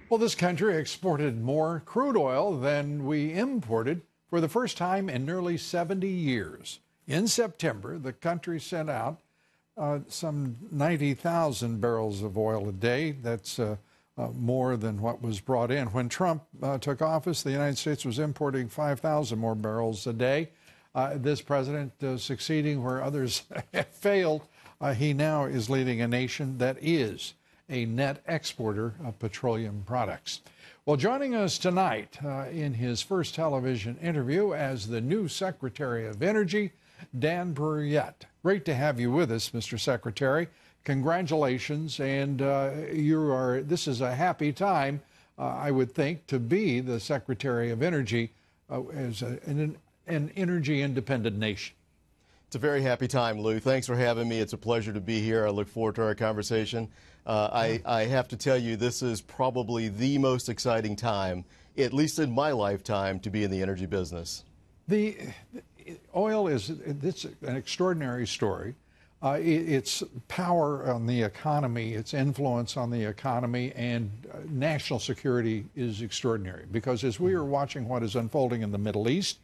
Well, this country exported more crude oil than we imported for the first time in nearly 70 years. In September, the country sent out some 90,000 barrels of oil a day. That's more than what was brought in. When Trump took office, the United States was importing 5,000 more barrels a day. This president succeeding where others have failed. He now is leading a nation that is a net exporter of petroleum products. Well, joining us tonight in his first television interview as the new Secretary of Energy, Dan Brouillette. Great to have you with us, Mr. Secretary. Congratulations, and this is a happy time, I would think, to be the Secretary of Energy as an energy-independent nation. It's a very happy time, Lou. Thanks for having me. It's a pleasure to be here. I look forward to our conversation. I have to tell you, this is probably the most exciting time, at least in my lifetime, to be in the energy business. The oil it's an extraordinary story. Its power on the economy, its influence on the economy, and national security is extraordinary. Because as we are watching what is unfolding in the Middle East,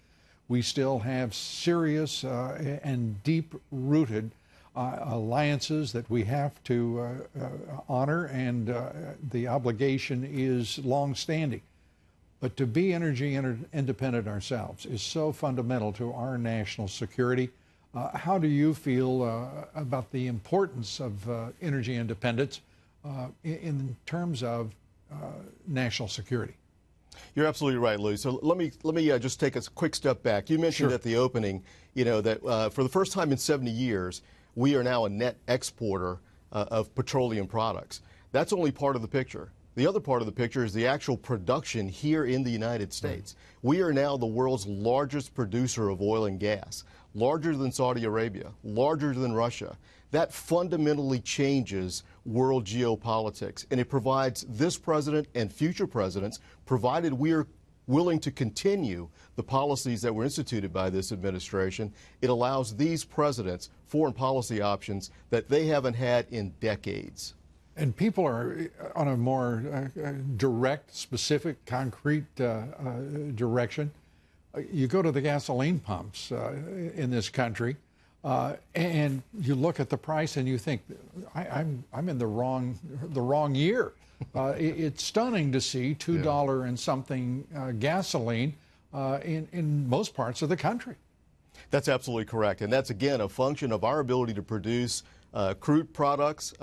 we still have serious and deep-rooted alliances that we have to honor, and the obligation is long-standing. But to be energy independent ourselves is so fundamental to our national security. How do you feel about the importance of energy independence in terms of national security? You're absolutely right, Lou. So let me just take a quick step back. You mentioned at the opening, that for the first time in 70 years, we are now a net exporter of petroleum products. That's only part of the picture. The other part of the picture is the actual production here in the United States. We are now the world's largest producer of oil and gas, larger than Saudi Arabia, larger than Russia. That fundamentally changes world geopolitics, and it provides this president and future presidents, provided we are willing to continue the policies that were instituted by this administration, it allows these presidents foreign policy options that they haven't had in decades. And people are on a more direct, specific, concrete direction. You go to the gasoline pumps in this country, and you look at the price, and you think, I'm in the wrong year. It's stunning to see $2 and something gasoline in most parts of the country. That's absolutely correct, and that's again a function of our ability to produce crude products,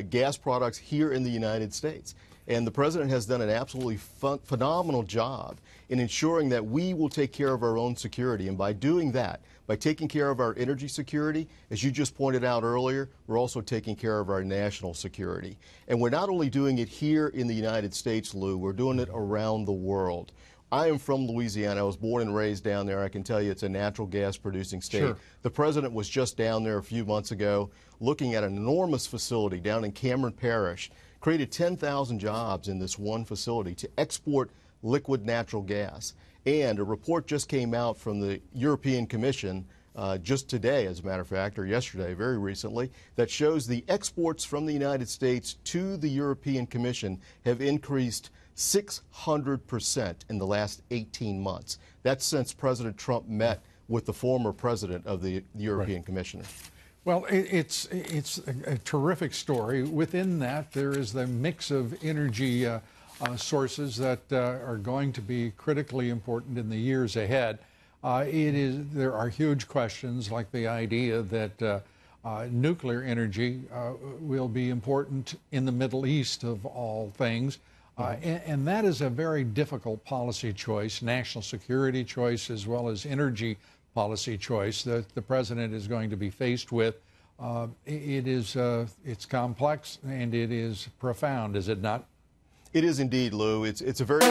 gas products here in the United States. And the president has done an absolutely phenomenal job in ensuring that we will take care of our own security. And by doing that, by taking care of our energy security, as you just pointed out earlier, we're also taking care of our national security. And we're not only doing it here in the United States, Lou, we're doing it around the world. I am from Louisiana. I was born and raised down there. I can tell you it's a natural gas producing state. Sure. The president was just down there a few months ago looking at an enormous facility down in Cameron Parish, created 10,000 jobs in this one facility to export liquid natural gas. And a report just came out from the European Commission just today, as a matter of fact, or yesterday, very recently, that shows the exports from the United States to the European Commission have increased 600% in the last 18 months. That's since President Trump met with the former president of the European Commission. Well, it's a terrific story. Within that, there is the mix of energy sources that are going to be critically important in the years ahead. There are huge questions like the idea that nuclear energy will be important in the Middle East of all things. And that is a very difficult policy choice, national security choice, as well as energy policy choice that the president is going to be faced with. It's complex and it is profound, is it not? It is indeed, Lou. It's a very